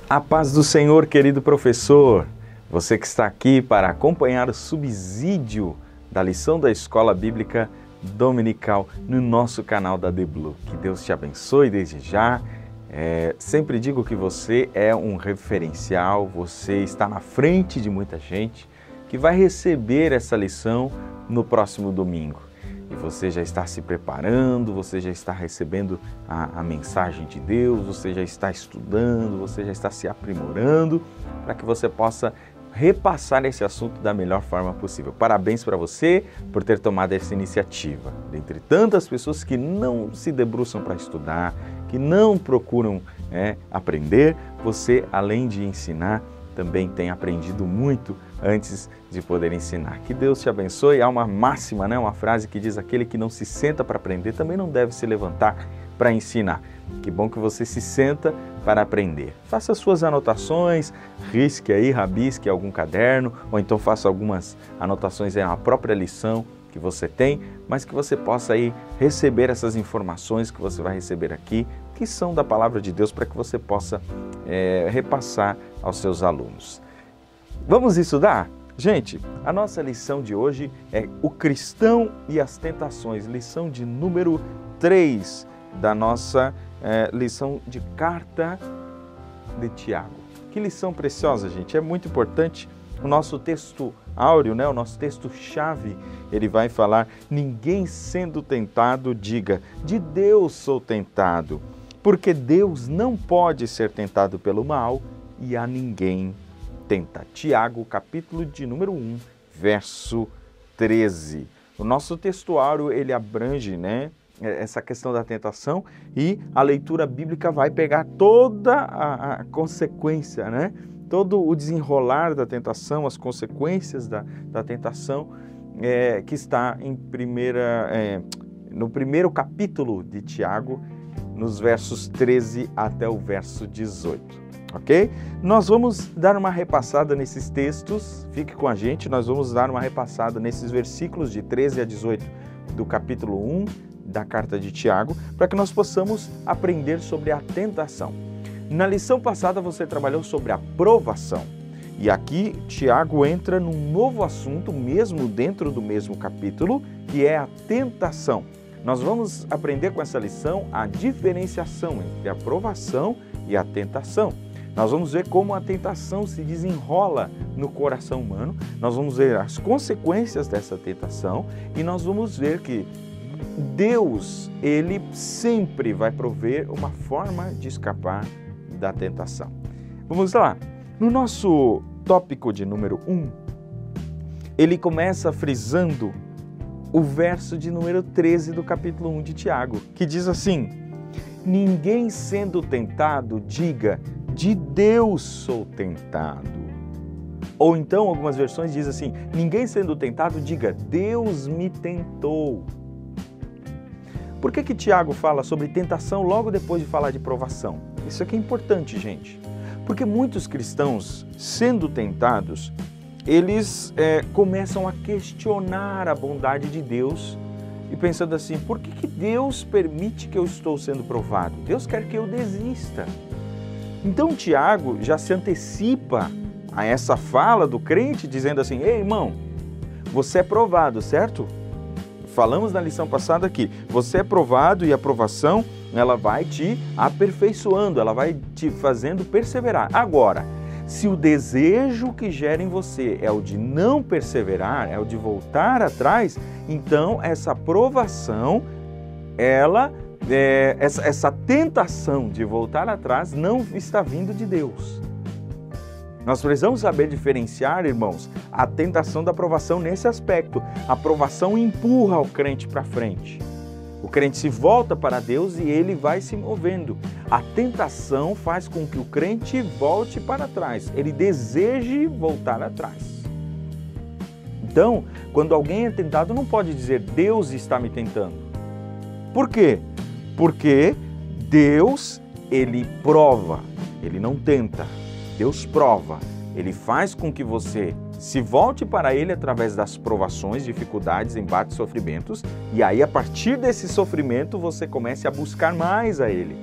A paz do Senhor, querido professor, você que está aqui para acompanhar o subsídio da lição da Escola Bíblica Dominical no nosso canal da The Blue. Que Deus te abençoe desde já. Sempre digo que você é um referencial, você está na frente de muita gente que vai receber essa lição no próximo domingo. E você já está se preparando, você já está recebendo a mensagem de Deus, você já está estudando, você já está se aprimorando para que você possa repassar esse assunto da melhor forma possível. Parabéns para você por ter tomado essa iniciativa. Dentre tantas pessoas que não se debruçam para estudar, que não procuram aprender, você, além de ensinar, também tem aprendido muito antes de poder ensinar. Que Deus te abençoe. Há uma máxima, uma frase que diz: aquele que não se senta para aprender também não deve se levantar para ensinar. Que bom que você se senta para aprender. Faça suas anotações, risque aí, rabisque algum caderno, ou então faça algumas anotações na própria lição que você tem, mas que você possa aí receber essas informações que você vai receber aqui, que são da Palavra de Deus, para que você possa repassar aos seus alunos. Vamos estudar? Gente, a nossa lição de hoje é o cristão e as tentações, lição de número 3 da nossa lição de carta de Tiago. Que lição preciosa, gente, é muito importante. O nosso texto áureo, o nosso texto-chave, ele vai falar: ninguém sendo tentado diga, de Deus sou tentado, porque Deus não pode ser tentado pelo mal e a ninguém tenta. Tiago, capítulo de número 1, verso 13. O nosso texto áureo, ele abrange, essa questão da tentação, e a leitura bíblica vai pegar toda a consequência, todo o desenrolar da tentação, as consequências da tentação, que está no primeiro capítulo de Tiago, nos versos 13 até o verso 18, ok? Nós vamos dar uma repassada nesses textos, fique com a gente, nós vamos dar uma repassada nesses versículos de 13 a 18 do capítulo 1 da carta de Tiago, para que nós possamos aprender sobre a tentação. Na lição passada você trabalhou sobre a provação, e aqui Tiago entra num novo assunto, mesmo dentro do mesmo capítulo, que é a tentação. Nós vamos aprender com essa lição a diferenciação entre a provação e a tentação. Nós vamos ver como a tentação se desenrola no coração humano, nós vamos ver as consequências dessa tentação e nós vamos ver que Deus, Ele sempre vai prover uma forma de escapar da tentação. Vamos lá. No nosso tópico de número 1, ele começa frisando o verso de número 13 do capítulo 1 de Tiago, que diz assim: ninguém sendo tentado diga, de Deus sou tentado. Ou então, algumas versões dizem assim: ninguém sendo tentado diga, Deus me tentou. Por que Tiago fala sobre tentação logo depois de falar de provação? Isso aqui é importante, gente. Porque muitos cristãos, sendo tentados, eles começam a questionar a bondade de Deus e pensando assim: por que Deus permite que eu estou sendo provado? Deus quer que eu desista. Então Tiago já se antecipa a essa fala do crente, dizendo assim: ei, irmão, você é provado, certo? Falamos na lição passada aqui, você é provado e a provação, ela vai te aperfeiçoando, ela vai te fazendo perseverar. Agora, se o desejo que gera em você é o de não perseverar, é o de voltar atrás, então essa provação, essa tentação de voltar atrás não está vindo de Deus. Nós precisamos saber diferenciar, irmãos, a tentação da provação nesse aspecto. A provação empurra o crente para frente. O crente se volta para Deus e ele vai se movendo. A tentação faz com que o crente volte para trás. Ele deseje voltar atrás. Então, quando alguém é tentado, não pode dizer Deus está me tentando. Por quê? Porque Deus, ele prova, ele não tenta. Deus prova, ele faz com que você se volte para ele através das provações, dificuldades, embates, sofrimentos, e aí a partir desse sofrimento você comece a buscar mais a ele.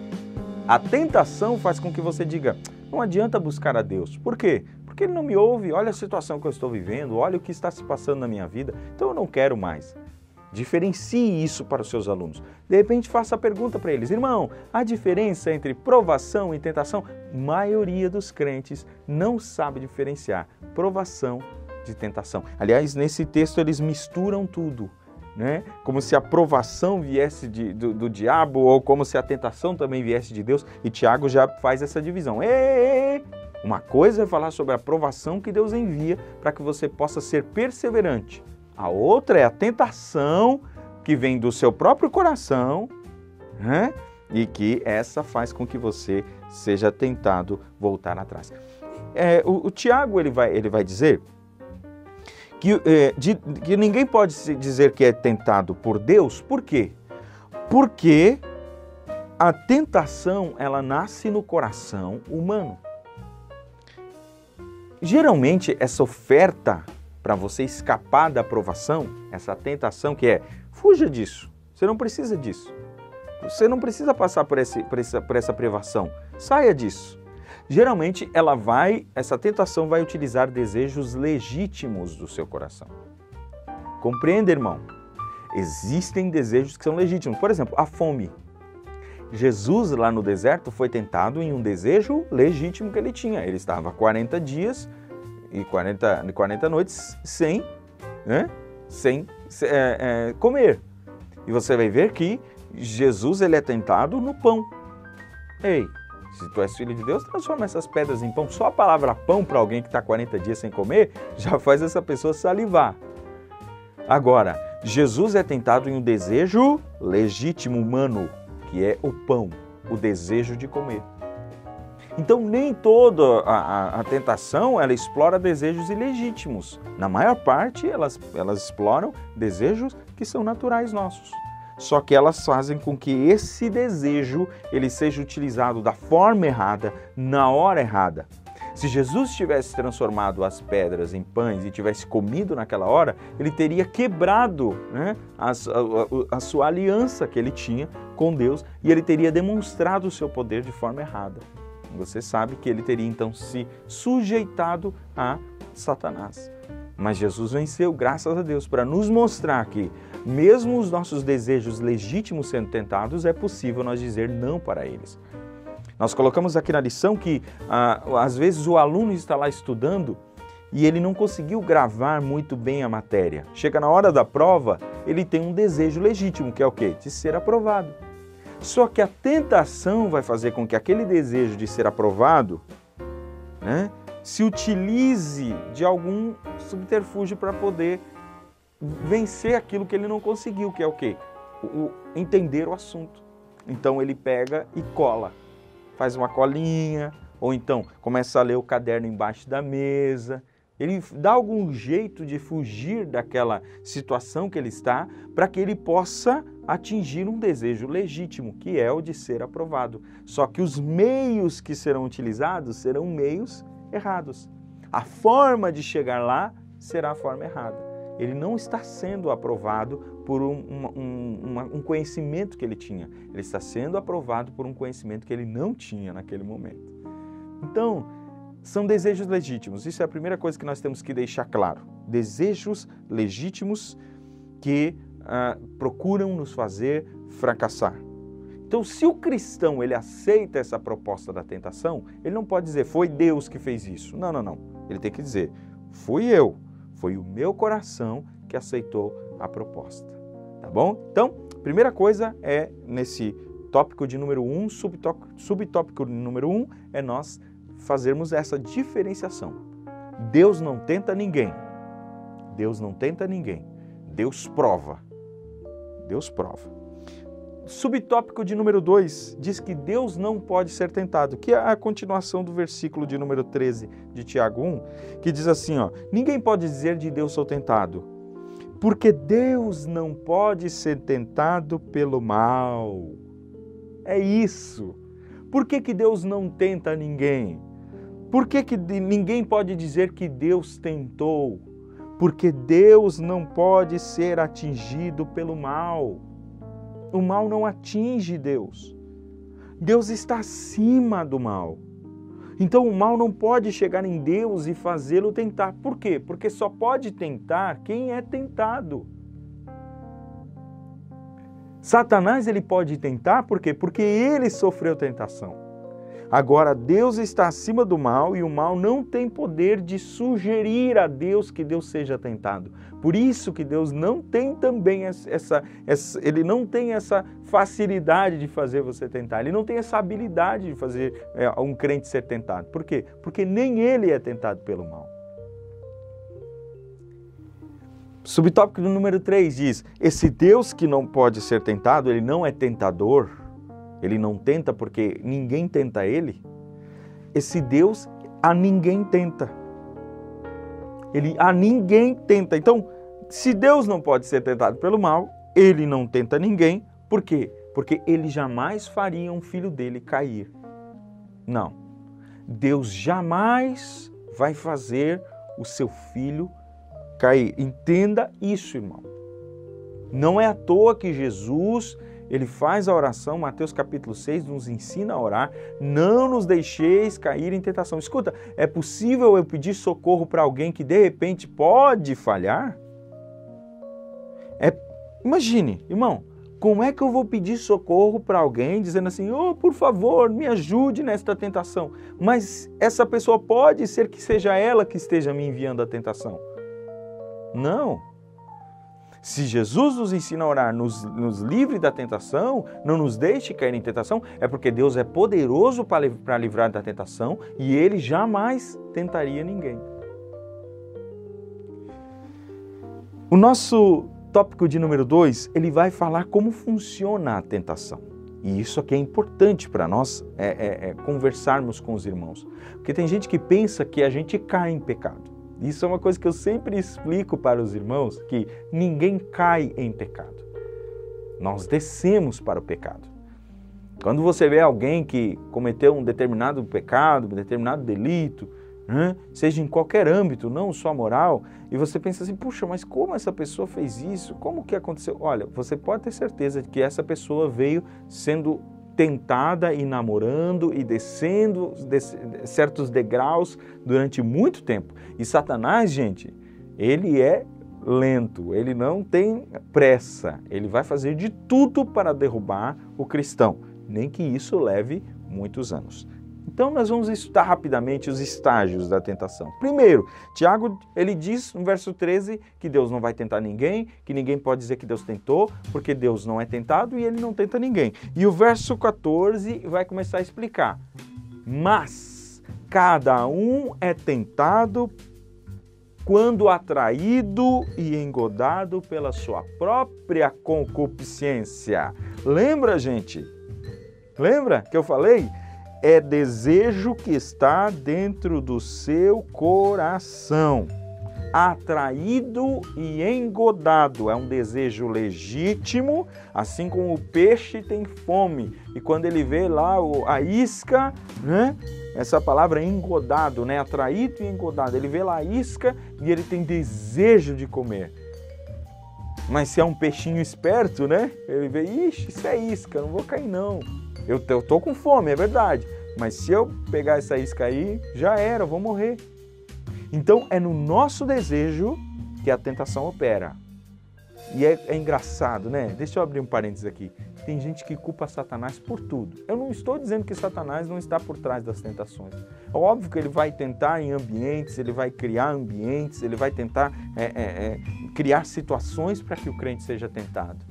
A tentação faz com que você diga: Não adianta buscar a Deus. Por quê? Porque Ele não me ouve, olha a situação que eu estou vivendo, olha o que está se passando na minha vida, então eu não quero mais. Diferencie isso para os seus alunos. De repente faça a pergunta para eles: irmão, a diferença entre provação e tentação? A maioria dos crentes não sabe diferenciar provação de tentação. Aliás, nesse texto eles misturam tudo, né? Como se a provação viesse do diabo ou como se a tentação também viesse de Deus. E Tiago já faz essa divisão. Uma coisa é falar sobre a provação que Deus envia para que você possa ser perseverante. A outra é a tentação que vem do seu próprio coração, né? E que essa faz com que você seja tentado voltar atrás. O Tiago ele vai dizer que ninguém pode dizer que é tentado por Deus. Por quê? Porque a tentação ela nasce no coração humano. Geralmente essa oferta para você escapar da provação, essa tentação que é, fuja disso, você não precisa disso. Você não precisa passar por essa privação, saia disso. Geralmente essa tentação vai utilizar desejos legítimos do seu coração. Compreenda, irmão? Existem desejos que são legítimos. Por exemplo, a fome. Jesus lá no deserto foi tentado em um desejo legítimo que ele tinha. Ele estava 40 dias e 40 noites sem comer. E você vai ver que Jesus ele é tentado no pão. Ei, se tu és filho de Deus, transforma essas pedras em pão. Só a palavra pão para alguém que está 40 dias sem comer já faz essa pessoa salivar. Agora, Jesus é tentado em um desejo legítimo humano, que é o pão, o desejo de comer. Então, nem toda a tentação, ela explora desejos ilegítimos. Na maior parte, elas exploram desejos que são naturais nossos. Só que elas fazem com que esse desejo ele seja utilizado da forma errada, na hora errada. Se Jesus tivesse transformado as pedras em pães e tivesse comido naquela hora, ele teria quebrado, né, a sua aliança que ele tinha com Deus e ele teria demonstrado o seu poder de forma errada. Você sabe que ele teria então se sujeitado a Satanás. Mas Jesus venceu, graças a Deus, para nos mostrar que mesmo os nossos desejos legítimos sendo tentados, é possível nós dizer não para eles. Nós colocamos aqui na lição que às vezes o aluno está lá estudando e ele não conseguiu gravar muito bem a matéria. Chega na hora da prova, ele tem um desejo legítimo, que é o quê? De ser aprovado. Só que a tentação vai fazer com que aquele desejo de ser aprovado, né, se utilize de algum subterfúgio para poder vencer aquilo que ele não conseguiu, que é o quê? Entender o assunto. Então ele pega e cola, faz uma colinha, ou então começa a ler o caderno embaixo da mesa. Ele dá algum jeito de fugir daquela situação que ele está para que ele possa atingir um desejo legítimo, que é o de ser aprovado. Só que os meios que serão utilizados serão meios errados. A forma de chegar lá será a forma errada. Ele não está sendo aprovado por um conhecimento que ele tinha. Ele está sendo aprovado por um conhecimento que ele não tinha naquele momento. Então, são desejos legítimos. Isso é a primeira coisa que nós temos que deixar claro. Desejos legítimos que procuram nos fazer fracassar. Então, se o cristão ele aceita essa proposta da tentação, ele não pode dizer, foi Deus que fez isso. Não, não, não. Ele tem que dizer, fui eu, foi o meu coração que aceitou a proposta. Tá bom? Então, primeira coisa é, nesse tópico de número 1, subtópico número 1, é nós fazermos essa diferenciação. Deus não tenta ninguém. Deus não tenta ninguém. Deus prova. Deus prova. Subtópico de número 2 diz que Deus não pode ser tentado, que é a continuação do versículo de número 13 de Tiago 1, que diz assim, ó, ninguém pode dizer de Deus sou tentado, porque Deus não pode ser tentado pelo mal. É isso. Por que Deus não tenta ninguém? Por que ninguém pode dizer que Deus tentou? Porque Deus não pode ser atingido pelo mal. O mal não atinge Deus. Deus está acima do mal. Então o mal não pode chegar em Deus e fazê-lo tentar. Por quê? Porque só pode tentar quem é tentado. Satanás ele pode tentar, por quê? Porque ele sofreu tentação. Agora, Deus está acima do mal e o mal não tem poder de sugerir a Deus que Deus seja tentado. Por isso que Deus não tem também ele não tem essa facilidade de fazer você tentar. Ele não tem essa habilidade de fazer um crente ser tentado. Por quê? Porque nem ele é tentado pelo mal. Subtópico do número 3 diz, esse Deus que não pode ser tentado, ele não é tentador, ele não tenta porque ninguém tenta ele. Esse Deus a ninguém tenta. Ele a ninguém tenta. Então, se Deus não pode ser tentado pelo mal, ele não tenta ninguém. Por quê? Porque ele jamais faria um filho dele cair. Não. Deus jamais vai fazer o seu filho cair. Entenda isso, irmão. Não é à toa que Jesus, ele faz a oração, Mateus capítulo 6, nos ensina a orar, não nos deixeis cair em tentação. Escuta, é possível eu pedir socorro para alguém que de repente pode falhar? Imagine, irmão, como é que eu vou pedir socorro para alguém dizendo assim, por favor, me ajude nesta tentação? Mas essa pessoa pode ser que seja ela que esteja me enviando a tentação. Não. Se Jesus nos ensina a orar, nos livre da tentação, não nos deixe cair em tentação, é porque Deus é poderoso para livrar da tentação e Ele jamais tentaria ninguém. O nosso tópico de número 2, ele vai falar como funciona a tentação. E isso aqui é importante para nós conversarmos com os irmãos. Porque tem gente que pensa que a gente cai em pecado. Isso é uma coisa que eu sempre explico para os irmãos, que ninguém cai em pecado. Nós descemos para o pecado. Quando você vê alguém que cometeu um determinado pecado, um determinado delito, seja em qualquer âmbito, não só moral, e você pensa assim, puxa, mas como essa pessoa fez isso? Como que aconteceu? Olha, você pode ter certeza de que essa pessoa veio sendo tentada e namorando e descendo certos degraus durante muito tempo. E Satanás, gente, ele é lento, ele não tem pressa, ele vai fazer de tudo para derrubar o cristão, nem que isso leve muitos anos. Então nós vamos estudar rapidamente os estágios da tentação. Primeiro, Tiago, ele diz no verso 13 que Deus não vai tentar ninguém, que ninguém pode dizer que Deus tentou, porque Deus não é tentado e ele não tenta ninguém. E o verso 14 vai começar a explicar. Mas cada um é tentado quando atraído e engodado pela sua própria concupiscência. Lembra, gente? Lembra que eu falei? É desejo que está dentro do seu coração, atraído e engodado. É um desejo legítimo, assim como o peixe tem fome. E quando ele vê lá a isca, essa palavra engodado, atraído e engodado. Ele vê lá a isca e ele tem desejo de comer. Mas se é um peixinho esperto, ele vê, ixi, isso é isca, não vou cair não. Eu tô com fome, é verdade, mas se eu pegar essa isca aí, já era, eu vou morrer. Então é no nosso desejo que a tentação opera. E é engraçado, Deixa eu abrir um parênteses aqui. Tem gente que culpa Satanás por tudo. Eu não estou dizendo que Satanás não está por trás das tentações. É óbvio que ele vai tentar em ambientes, ele vai criar ambientes, ele vai tentar criar situações para que o crente seja tentado.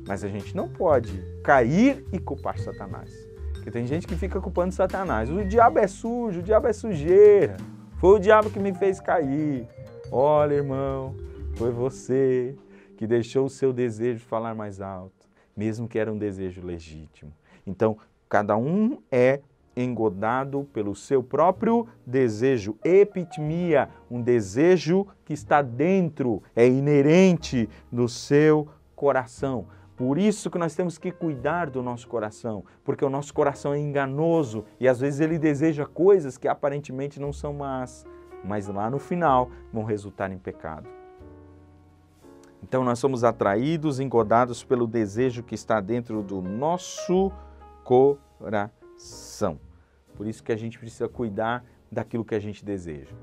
Mas a gente não pode cair e culpar Satanás. Porque tem gente que fica culpando Satanás. O diabo é sujo, o diabo é sujeira. Foi o diabo que me fez cair. Olha, irmão, foi você que deixou o seu desejo falar mais alto, mesmo que era um desejo legítimo. Então, cada um é engodado pelo seu próprio desejo, epitimia, um desejo que está dentro, é inerente no seu coração. Por isso que nós temos que cuidar do nosso coração, porque o nosso coração é enganoso e às vezes ele deseja coisas que aparentemente não são más, mas lá no final vão resultar em pecado. Então nós somos atraídos, engodados pelo desejo que está dentro do nosso coração. Por isso que a gente precisa cuidar daquilo que a gente deseja.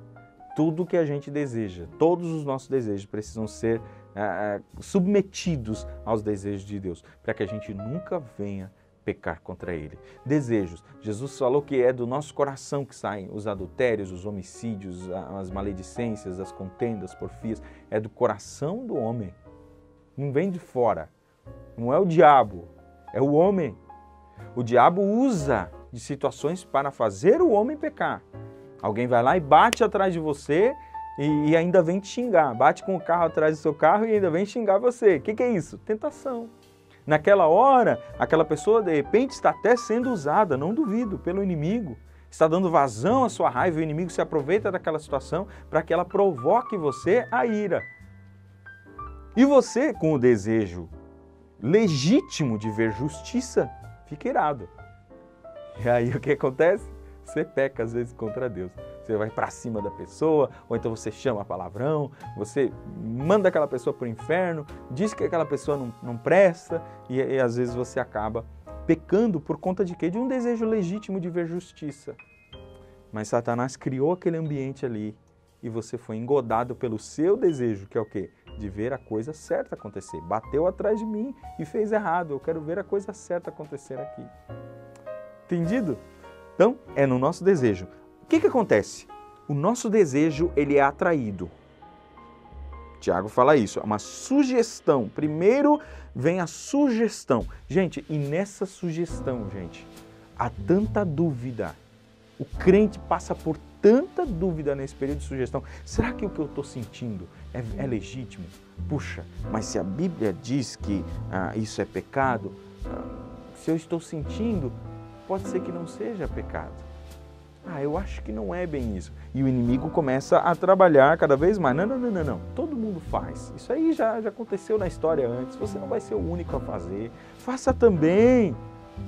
Tudo que a gente deseja, todos os nossos desejos precisam ser submetidos aos desejos de Deus, para que a gente nunca venha pecar contra Ele. Desejos. Jesus falou que é do nosso coração que saem os adultérios, os homicídios, as maledicências, as contendas, porfias. É do coração do homem. Não vem de fora. Não é o diabo, é o homem. O diabo usa de situações para fazer o homem pecar. Alguém vai lá e bate atrás de você e ainda vem te xingar. Bate com o carro atrás do seu carro e ainda vem xingar você. O que é isso? Tentação. Naquela hora, aquela pessoa de repente está até sendo usada, não duvido, pelo inimigo. Está dando vazão à sua raiva, o inimigo se aproveita daquela situação para que ela provoque você a ira. E você, com o desejo legítimo de ver justiça, fica irado. E aí o que acontece? Você peca às vezes contra Deus. Você vai para cima da pessoa, ou então você chama palavrão, você manda aquela pessoa para o inferno, diz que aquela pessoa não presta, e às vezes você acaba pecando por conta de quê? De um desejo legítimo de ver justiça. Mas Satanás criou aquele ambiente ali e você foi engodado pelo seu desejo, que é o quê? De ver a coisa certa acontecer. Bateu atrás de mim e fez errado, eu quero ver a coisa certa acontecer aqui. Entendido? Então, é no nosso desejo. O que acontece? O nosso desejo, ele é atraído. Tiago fala isso, é uma sugestão. Primeiro vem a sugestão. Gente, e nessa sugestão, gente, há tanta dúvida. O crente passa por tanta dúvida nesse período de sugestão. Será que o que eu estou sentindo é legítimo? Puxa, mas se a Bíblia diz que isso é pecado, se eu estou sentindo, pode ser que não seja pecado. Eu acho que não é bem isso. E o inimigo começa a trabalhar cada vez mais. Não. Todo mundo faz. Isso aí já aconteceu na história antes. Você não vai ser o único a fazer. Faça também.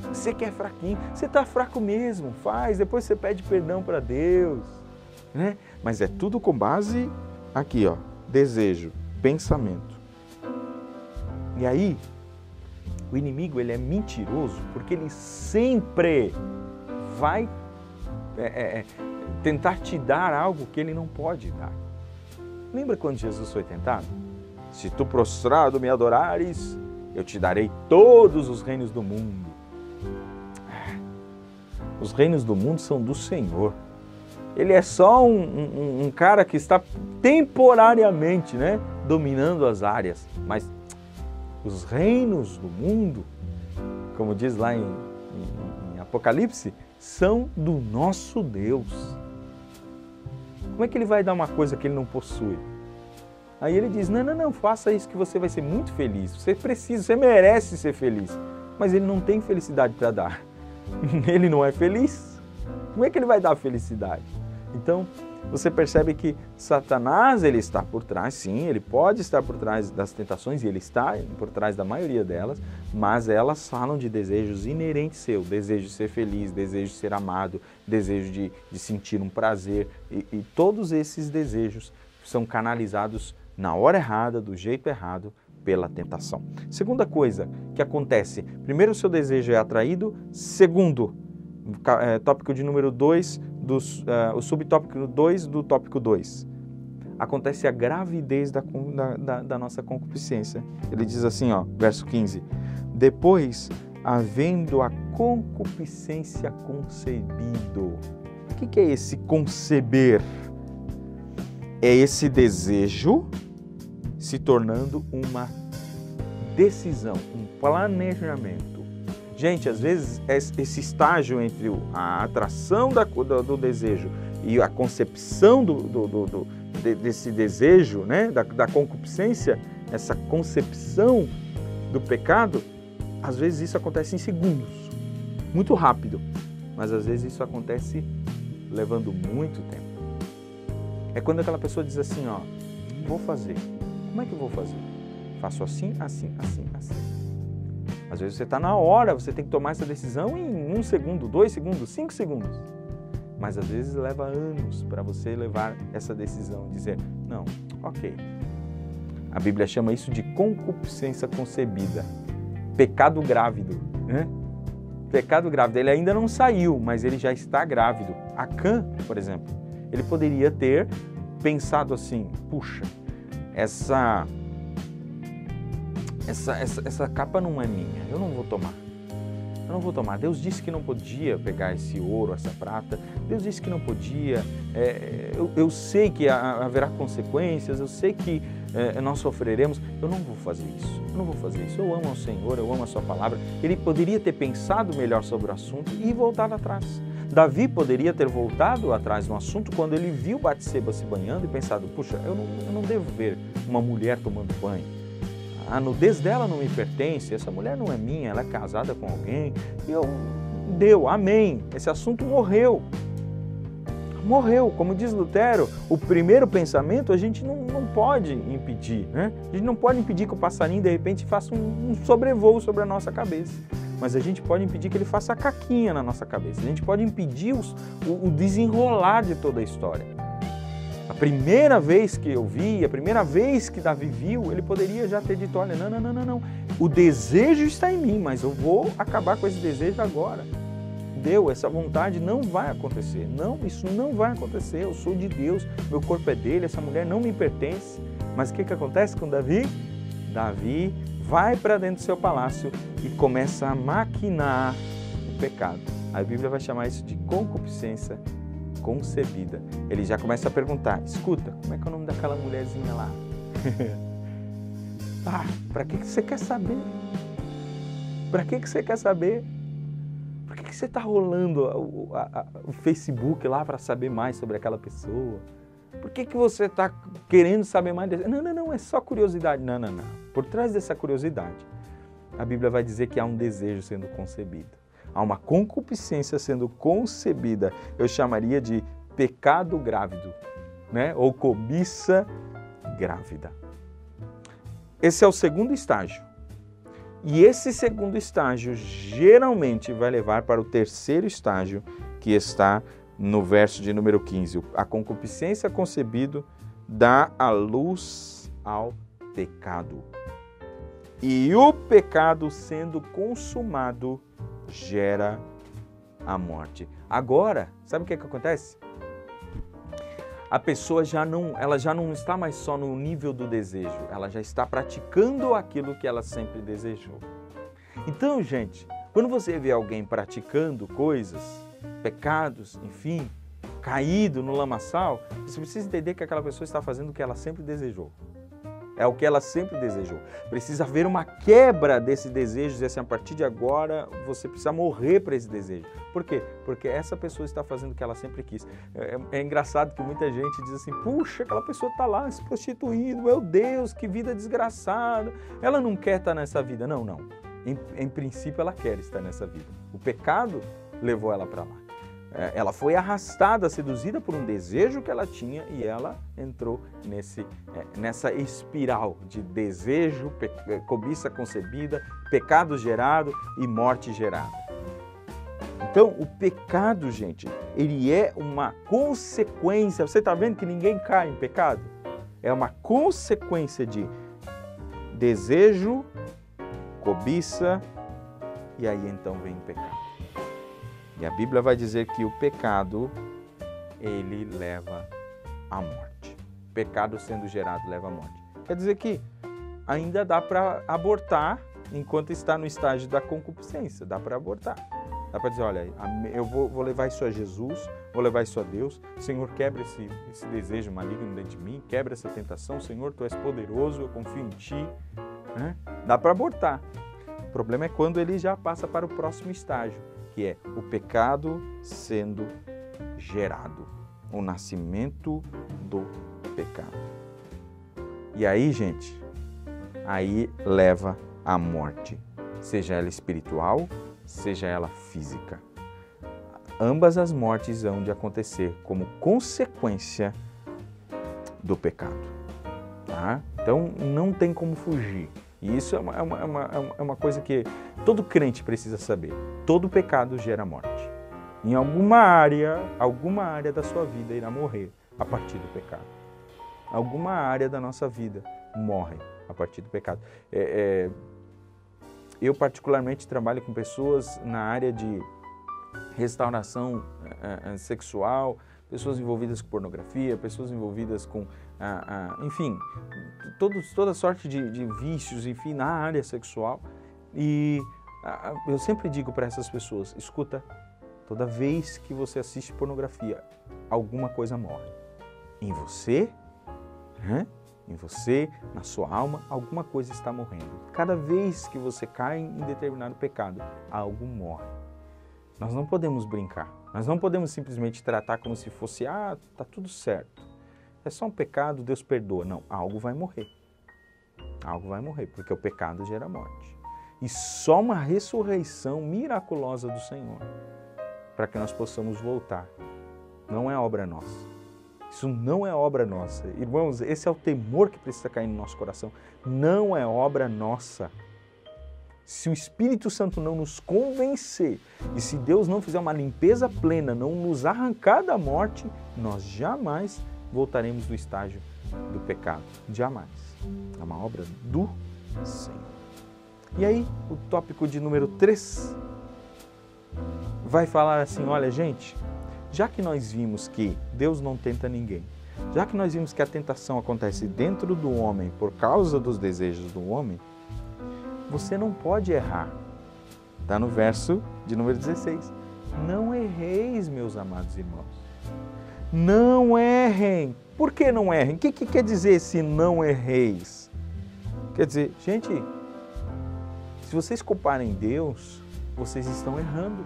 Você que é fraquinho, você está fraco mesmo. Faz, depois você pede perdão para Deus. Né? Mas é tudo com base aqui, ó. Desejo, pensamento. E aí, o inimigo, ele é mentiroso porque ele sempre vai tentar te dar algo que ele não pode dar. Lembra quando Jesus foi tentado? Se tu prostrado me adorares, eu te darei todos os reinos do mundo. Os reinos do mundo são do Senhor. Ele é só um cara que está temporariamente, né, dominando as áreas. Mas os reinos do mundo, como diz lá em Apocalipse, são do nosso Deus. Como é que ele vai dar uma coisa que ele não possui? Aí ele diz, não, faça isso que você vai ser muito feliz. Você precisa, você merece ser feliz. Mas ele não tem felicidade para dar. Ele não é feliz. Como é que ele vai dar felicidade? Então, você percebe que Satanás, ele está por trás, sim, ele pode estar por trás das tentações, e ele está por trás da maioria delas, mas elas falam de desejos inerentes seu, desejo de ser feliz, desejo de ser amado, desejo de sentir um prazer, e todos esses desejos são canalizados na hora errada, do jeito errado, pela tentação. Segunda coisa que acontece, primeiro o seu desejo é atraído, segundo, tópico de número 2, o subtópico 2 do tópico 2. Acontece a gravidez da nossa concupiscência. Ele diz assim, ó, verso 15. Depois, havendo a concupiscência concebido. O que é esse conceber? É esse desejo se tornando uma decisão, um planejamento. Gente, às vezes esse estágio entre a atração do desejo e a concepção desse desejo, né, da concupiscência, essa concepção do pecado, às vezes isso acontece em segundos, muito rápido, mas às vezes isso acontece levando muito tempo. É quando aquela pessoa diz assim, ó, vou fazer. Como é que eu vou fazer? Faço assim, assim, assim, assim. Às vezes você está na hora, você tem que tomar essa decisão em 1 segundo, 2 segundos, 5 segundos. Mas às vezes leva anos para você levar essa decisão, dizer, não, ok. A Bíblia chama isso de concupiscência concebida, pecado grávido, né? pecado grávido, ele ainda não saiu, mas ele já está grávido. Acã, por exemplo, ele poderia ter pensado assim, puxa, essa capa não é minha, eu não vou tomar. Eu não vou tomar. Deus disse que não podia pegar esse ouro, essa prata. Deus disse que não podia. Eu sei que haverá consequências, eu sei que nós sofreremos. Eu não vou fazer isso. Eu não vou fazer isso. Eu amo ao Senhor, eu amo a sua palavra. Ele poderia ter pensado melhor sobre o assunto e voltado atrás. Davi poderia ter voltado atrás no assunto quando ele viu Batseba se banhando e pensado, puxa, eu não devo ver uma mulher tomando banho. A nudez dela não me pertence, essa mulher não é minha, ela é casada com alguém. Deu, amém. Esse assunto morreu. Morreu. Como diz Lutero, o primeiro pensamento a gente não pode impedir, né? A gente não pode impedir que o passarinho de repente faça um sobrevoo sobre a nossa cabeça. Mas a gente pode impedir que ele faça a caquinha na nossa cabeça. A gente pode impedir o desenrolar de toda a história. A primeira vez que eu vi, a primeira vez que Davi viu, ele poderia já ter dito, olha, não. O desejo está em mim, mas eu vou acabar com esse desejo agora. Essa vontade não vai acontecer. Não, isso não vai acontecer. Eu sou de Deus, meu corpo é dele, essa mulher não me pertence. Mas o que acontece com Davi? Davi vai para dentro do seu palácio e começa a maquinar o pecado. A Bíblia vai chamar isso de concupiscência concebida. Ele já começa a perguntar, escuta, como é que é o nome daquela mulherzinha lá? Para que você quer saber? Para que você quer saber? Por que você está rolando o Facebook lá para saber mais sobre aquela pessoa? Por que você está querendo saber mais? Não, é só curiosidade. Não. Por trás dessa curiosidade, a Bíblia vai dizer que há um desejo sendo concebido. Há uma concupiscência sendo concebida, eu chamaria de pecado grávido, né? Ou cobiça grávida. Esse é o segundo estágio. E esse segundo estágio geralmente vai levar para o terceiro estágio, que está no verso de número 15. A concupiscência concebido dá a luz ao pecado. E o pecado sendo consumado gera a morte. Agora, sabe o que acontece? A pessoa já não está mais só no nível do desejo, ela já está praticando aquilo que ela sempre desejou. Então, gente, quando você vê alguém praticando coisas, pecados, enfim, caído no lamaçal, você precisa entender que aquela pessoa está fazendo o que ela sempre desejou. É o que ela sempre desejou. Precisa haver uma quebra desse desejo, dizer assim, a partir de agora você precisa morrer para esse desejo. Por quê? Porque essa pessoa está fazendo o que ela sempre quis. É engraçado que muita gente diz assim, puxa, aquela pessoa está lá se prostituindo, meu Deus, que vida desgraçada. Ela não quer estar nessa vida. Não. Em princípio ela quer estar nessa vida. O pecado levou ela para lá. Ela foi arrastada, seduzida por um desejo que ela tinha e ela entrou nessa espiral de desejo, cobiça concebida, pecado gerado e morte gerada. Então, o pecado, gente, ele é uma consequência. Você está vendo que ninguém cai em pecado? É uma consequência de desejo, cobiça e aí então vem o pecado. E a Bíblia vai dizer que o pecado, ele leva à morte. O pecado sendo gerado leva à morte. Quer dizer que ainda dá para abortar enquanto está no estágio da concupiscência. Dá para abortar. Dá para dizer, olha, eu vou levar isso a Jesus, vou levar isso a Deus. Senhor, quebra esse desejo maligno dentro de mim, quebra essa tentação. Senhor, Tu és poderoso, eu confio em Ti. Dá para abortar. O problema é quando ele já passa para o próximo estágio, que é o pecado sendo gerado, o nascimento do pecado. E aí, gente, aí leva à morte, seja ela espiritual, seja ela física. Ambas as mortes hão de acontecer como consequência do pecado. Tá? Então, não tem como fugir. E isso é uma coisa que todo crente precisa saber. Todo pecado gera morte. Em alguma área da sua vida irá morrer a partir do pecado. Alguma área da nossa vida morre a partir do pecado. Eu particularmente trabalho com pessoas na área de restauração sexual, pessoas envolvidas com pornografia, pessoas envolvidas com, enfim, toda sorte de vícios, enfim, na área sexual. E eu sempre digo para essas pessoas, escuta, toda vez que você assiste pornografia, alguma coisa morre. Em você, em você, na sua alma, alguma coisa está morrendo. Cada vez que você cai em determinado pecado, algo morre. Nós não podemos brincar, nós não podemos simplesmente tratar como se fosse, tá tudo certo. É só um pecado, Deus perdoa. Não, algo vai morrer. Algo vai morrer, porque o pecado gera morte. E só uma ressurreição miraculosa do Senhor, para que nós possamos voltar. Não é obra nossa. Isso não é obra nossa. Irmãos, esse é o temor que precisa cair no nosso coração. Não é obra nossa. Se o Espírito Santo não nos convencer e se Deus não fizer uma limpeza plena, não nos arrancar da morte, nós jamais voltaremos do estágio do pecado. Jamais. É uma obra do Senhor. E aí, o tópico de número 3 vai falar assim, olha gente, já que nós vimos que Deus não tenta ninguém, já que nós vimos que a tentação acontece dentro do homem por causa dos desejos do homem, você não pode errar. Está no verso de número 16. Não erreis, meus amados irmãos. Não errem. Por que não errem? O que quer dizer esse não erreis? Quer dizer, gente, se vocês culparem Deus, vocês estão errando.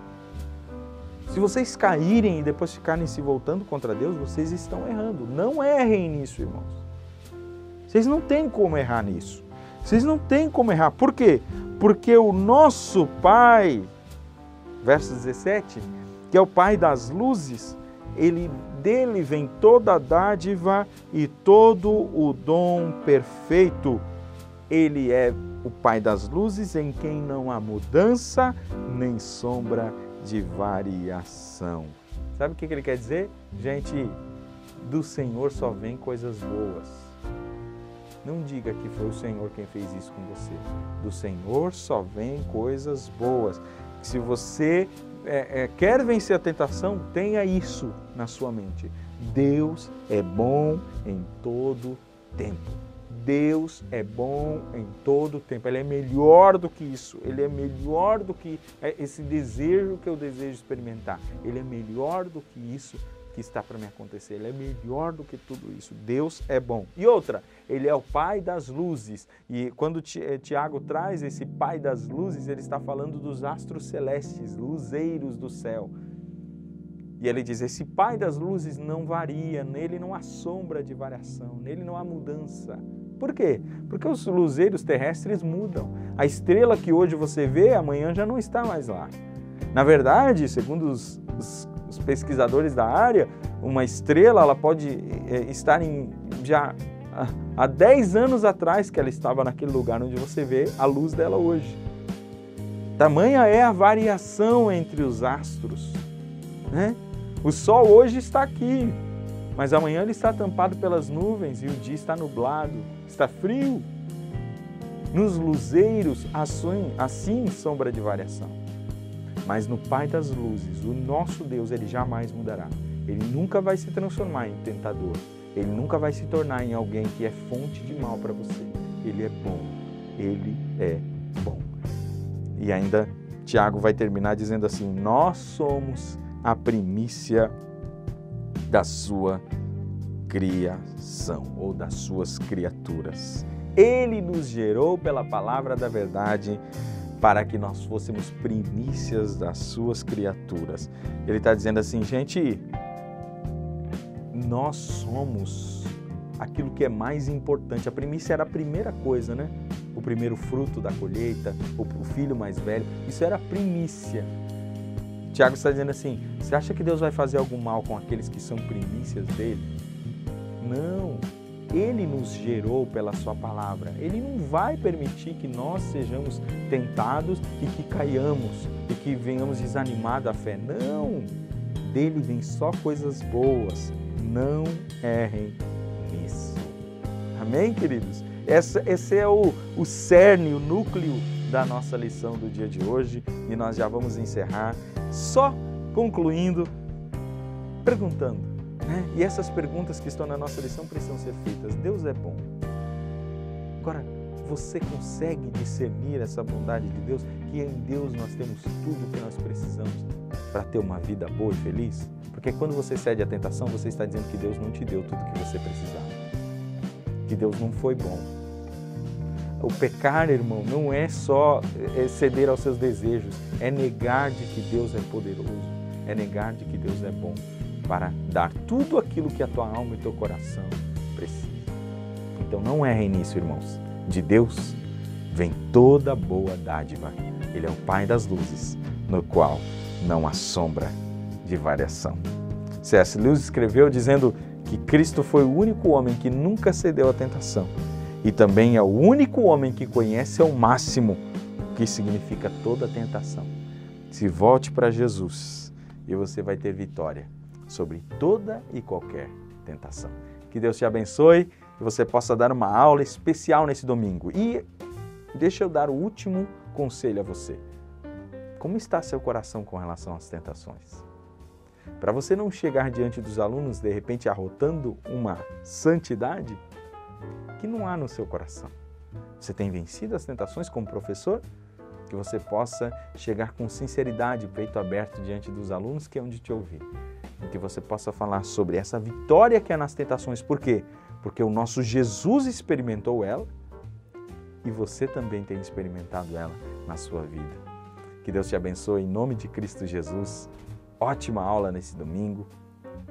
Se vocês caírem e depois ficarem se voltando contra Deus, vocês estão errando. Não errem nisso, irmãos. Vocês não têm como errar nisso. Vocês não têm como errar. Por quê? Porque o nosso Pai, verso 17, que é o Pai das luzes, dele vem toda a dádiva e todo o dom perfeito. Ele é o Pai das luzes, em quem não há mudança nem sombra de variação. Sabe o que ele quer dizer? Gente, do Senhor só vem coisas boas. Não diga que foi o Senhor quem fez isso com você. Do Senhor só vem coisas boas. Se você quer vencer a tentação, tenha isso na sua mente. Deus é bom em todo tempo. Deus é bom em todo tempo. Ele é melhor do que isso. Ele é melhor do que esse desejo que eu desejo experimentar. Ele é melhor do que isso que está para me acontecer. Ele é melhor do que tudo isso. Deus é bom. E outra, Ele é o Pai das luzes. E quando Tiago traz esse Pai das luzes, ele está falando dos astros celestes, luzeiros do céu. E ele diz, esse Pai das luzes não varia, nele não há sombra de variação, nele não há mudança. Por quê? Porque os luzeiros terrestres mudam. A estrela que hoje você vê, amanhã já não está mais lá. Na verdade, segundo os pesquisadores da área, uma estrela ela pode estar já há 10 anos atrás que ela estava naquele lugar onde você vê a luz dela hoje. Tamanha é a variação entre os astros, né? O sol hoje está aqui, mas amanhã ele está tampado pelas nuvens e o dia está nublado, está frio. Nos luzeiros, assim sombra de variação. Mas no Pai das luzes, o nosso Deus, Ele jamais mudará. Ele nunca vai se transformar em tentador. Ele nunca vai se tornar em alguém que é fonte de mal para você. Ele é bom. Ele é bom. E ainda Tiago vai terminar dizendo assim, nós somos a primícia da sua criação, ou das suas criaturas. Ele nos gerou pela palavra da verdade, para que nós fôssemos primícias das suas criaturas. Ele está dizendo assim, gente, nós somos aquilo que é mais importante. A primícia era a primeira coisa, né? O primeiro fruto da colheita, o filho mais velho, isso era a primícia. Tiago está dizendo assim, você acha que Deus vai fazer algum mal com aqueles que são primícias dele? Não. Ele nos gerou pela sua palavra. Ele não vai permitir que nós sejamos tentados e que caiamos e que venhamos desanimar da fé. Não! Dele vem só coisas boas. Não errem nisso. Amém, queridos? Esse é o cerne, o núcleo da nossa lição do dia de hoje e nós já vamos encerrar só concluindo, perguntando, né? E essas perguntas que estão na nossa lição precisam ser feitas. Deus é bom. Agora, você consegue discernir essa bondade de Deus? Que em Deus nós temos tudo o que nós precisamos para ter uma vida boa e feliz? Porque quando você cede à tentação, você está dizendo que Deus não te deu tudo o que você precisava. Que Deus não foi bom. O pecar, irmão, não é só ceder aos seus desejos, é negar de que Deus é poderoso, é negar de que Deus é bom para dar tudo aquilo que a tua alma e teu coração precisam. Então não é reinício, irmãos. De Deus vem toda boa dádiva. Ele é o Pai das luzes, no qual não há sombra de variação. C.S. Lewis escreveu dizendo que Cristo foi o único homem que nunca cedeu à tentação e também é o único homem que conhece ao máximo o que significa toda tentação. Se volte para Jesus e você vai ter vitória sobre toda e qualquer tentação. Que Deus te abençoe, que você possa dar uma aula especial nesse domingo. E deixa eu dar o último conselho a você. Como está seu coração com relação às tentações? Para você não chegar diante dos alunos, de repente, arrotando uma santidade que não há no seu coração. Você tem vencido as tentações como professor? Que você possa chegar com sinceridade, peito aberto diante dos alunos que hão de te ouvir. E que você possa falar sobre essa vitória que há nas tentações. Por quê? Porque o nosso Jesus experimentou ela e você também tem experimentado ela na sua vida. Que Deus te abençoe em nome de Cristo Jesus. Ótima aula nesse domingo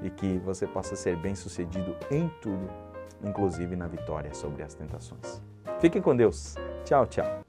e que você possa ser bem-sucedido em tudo, inclusive na vitória sobre as tentações. Fiquem com Deus. Tchau, tchau.